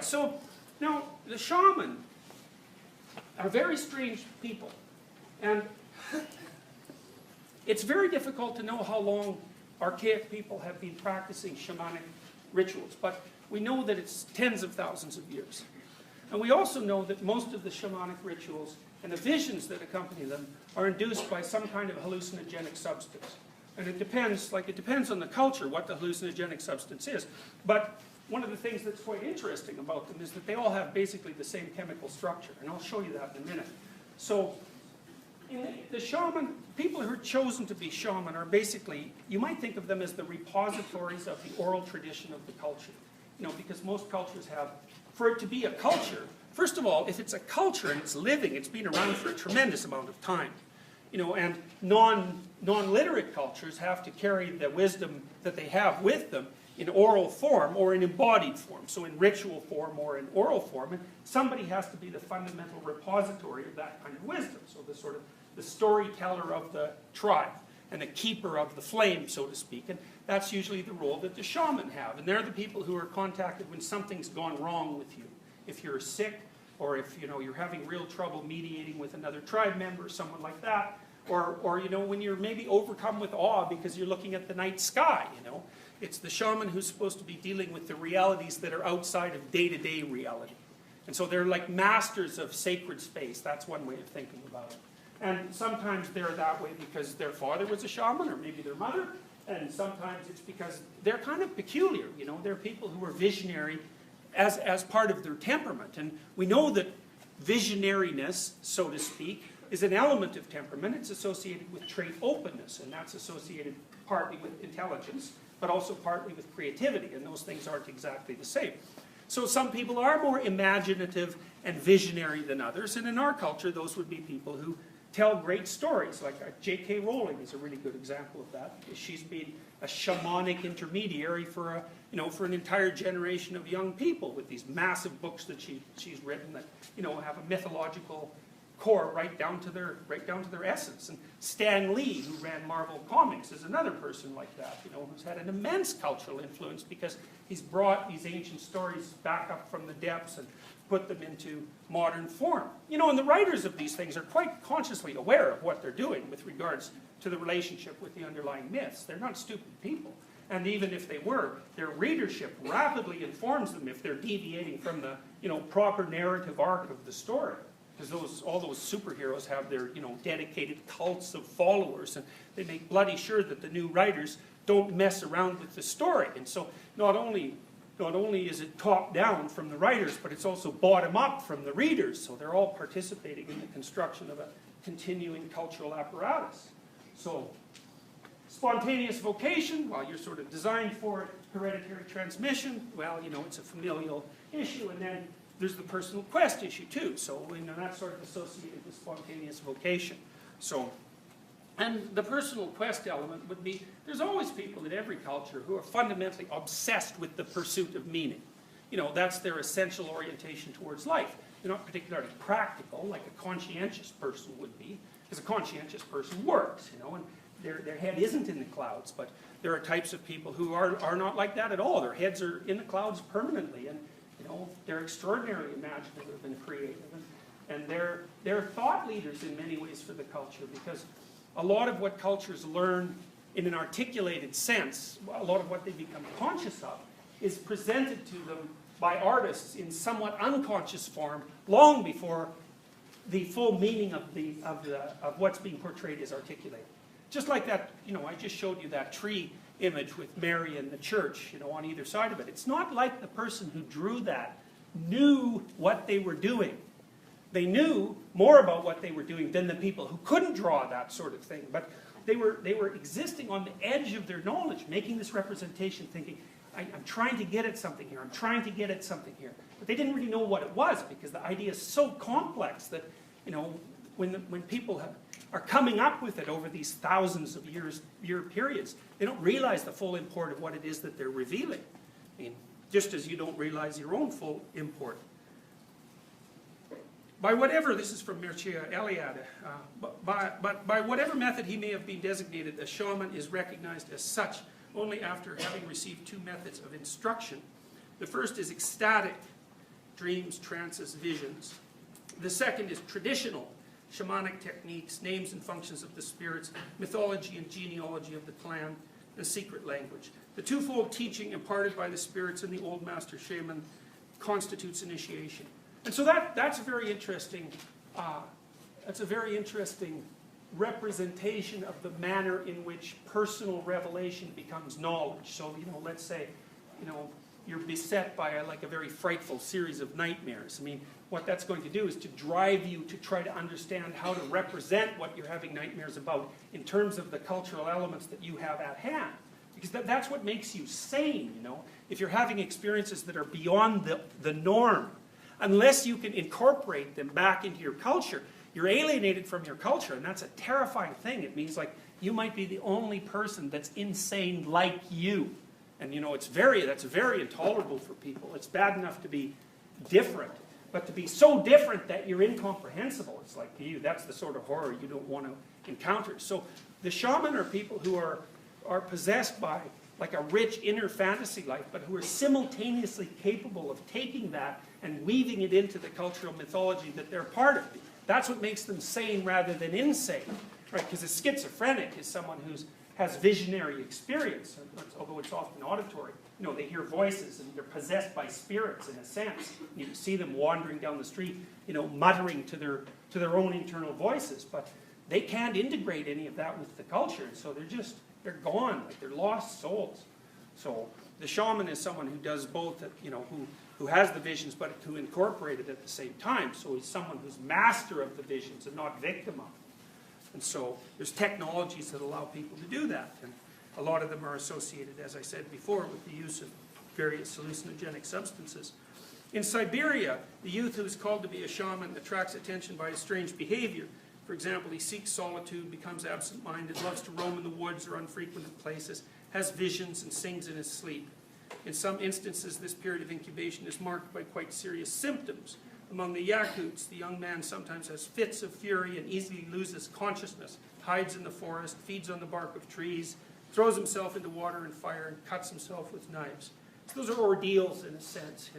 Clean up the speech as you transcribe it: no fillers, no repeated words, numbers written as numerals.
right, so now the shaman are very strange people. And it's very difficult to know how long archaic people have been practicing shamanic rituals, but we know that it's tens of thousands of years. And we also know that most of the shamanic rituals and the visions that accompany them are induced by some kind of hallucinogenic substance. And it depends on the culture what the hallucinogenic substance is. But one of the things that's quite interesting about them is that they all have basically the same chemical structure. And I'll show you that in a minute. So the shaman, people who are chosen to be shaman are basically, you might think of them as the repositories of the oral tradition of the culture. You know, because most cultures have, for it to be a culture, first of all, if it's a culture and it's living, it's been around for a tremendous amount of time. You know, and non-literate cultures have to carry the wisdom that they have with them in oral form or in embodied form, so in ritual form or in oral form, and somebody has to be the fundamental repository of that kind of wisdom, so the sort of the storyteller of the tribe and the keeper of the flame, so to speak, and that's usually the role that the shaman have, and they're the people who are contacted when something's gone wrong with you. If you're sick, or if you're having real trouble mediating with another tribe member, someone like that, or when you're maybe overcome with awe because you're looking at the night sky, It's the shaman who's supposed to be dealing with the realities that are outside of day-to-day reality. And so they're like masters of sacred space. That's one way of thinking about it. And sometimes they're that way because their father was a shaman, or maybe their mother, and sometimes it's because they're kind of peculiar, They're people who are visionary as part of their temperament. And we know that visionariness, so to speak, is an element of temperament. It's associated with trait openness, and that's associated partly with intelligence, but also partly with creativity, and those things aren't exactly the same. So some people are more imaginative and visionary than others, and in our culture those would be people who tell great stories, like J.K. Rowling is a really good example of that, because she's been a shamanic intermediary for an entire generation of young people with these massive books that she's written that have a mythological core right down to their essence. And Stan Lee, who ran Marvel Comics, is another person like that, who's had an immense cultural influence because he's brought these ancient stories back up from the depths and put them into modern form. And the writers of these things are quite consciously aware of what they're doing with regards to the relationship with the underlying myths. They're not stupid people. And even if they were, their readership rapidly informs them if they're deviating from the proper narrative arc of the story. Because all those superheroes have their dedicated cults of followers, and they make bloody sure that the new writers don't mess around with the story. And so not only is it top down from the writers, but it's also bottom up from the readers. So they're all participating in the construction of a continuing cultural apparatus. So spontaneous vocation, well, you're sort of designed for it. Hereditary transmission, well, it's a familial issue. And then there's the personal quest issue too. So that's sort of associated with spontaneous vocation. So, and the personal quest element would be, there's always people in every culture who are fundamentally obsessed with the pursuit of meaning. That's their essential orientation towards life. They're not particularly practical, like a conscientious person would be, because a conscientious person works, and their head isn't in the clouds. But there are types of people who are not like that at all. Their heads are in the clouds permanently, and they're extraordinarily imaginative and creative, and they're thought leaders in many ways for the culture, because a lot of what cultures learn in an articulated sense, a lot of what they become conscious of, is presented to them by artists in somewhat unconscious form long before the full meaning of what's being portrayed is articulated. Just like that, I just showed you that tree image with Mary and the church, on either side of it. It's not like the person who drew that knew what they were doing. They knew more about what they were doing than the people who couldn't draw that sort of thing. But they were existing on the edge of their knowledge, making this representation, thinking, I'm trying to get at something here, I'm trying to get at something here. But they didn't really know what it was, because the idea is so complex that, when people are coming up with it over these thousands of year periods, they don't realize the full import of what it is that they're revealing. Just as you don't realize your own full import. By whatever, this is from Mircea Eliade, but by whatever method he may have been designated, a shaman is recognized as such only after having received two methods of instruction. The first is ecstatic dreams, trances, visions. The second is traditional shamanic techniques, names and functions of the spirits, mythology and genealogy of the clan, and secret language. The twofold teaching imparted by the spirits in the old master shaman constitutes initiation. And so that's a very interesting, representation of the manner in which personal revelation becomes knowledge. So, let's say, you're beset by a very frightful series of nightmares. I mean, what that's going to do is to drive you to try to understand how to represent what you're having nightmares about in terms of the cultural elements that you have at hand. Because that's what makes you sane, If you're having experiences that are beyond the norm, unless you can incorporate them back into your culture, you're alienated from your culture, and that's a terrifying thing. It means you might be the only person that's insane like you. And that's very intolerable for people. It's bad enough to be different, but to be so different that you're incomprehensible, it's like to you, that's the sort of horror you don't want to encounter. So the shaman are people who are possessed by a rich inner fantasy life, but who are simultaneously capable of taking that and weaving it into the cultural mythology that they're part of. That's what makes them sane rather than insane, right? Because a schizophrenic is someone who has visionary experience, although it's often auditory. They hear voices and they're possessed by spirits in a sense. You can see them wandering down the street, muttering to their own internal voices, but they can't integrate any of that with the culture, and so they're gone, they're lost souls. So the shaman is someone who does both, who has the visions, but who incorporate it at the same time. So he's someone who's master of the visions and not victim of them. And so there's technologies that allow people to do that. And a lot of them are associated, as I said before, with the use of various hallucinogenic substances. In Siberia, the youth who is called to be a shaman attracts attention by his strange behavior. For example, he seeks solitude, becomes absent-minded, loves to roam in the woods or unfrequented places, has visions, and sings in his sleep. In some instances, this period of incubation is marked by quite serious symptoms. Among the Yakuts, the young man sometimes has fits of fury and easily loses consciousness, hides in the forest, feeds on the bark of trees, throws himself into water and fire, and cuts himself with knives. So those are ordeals in a sense,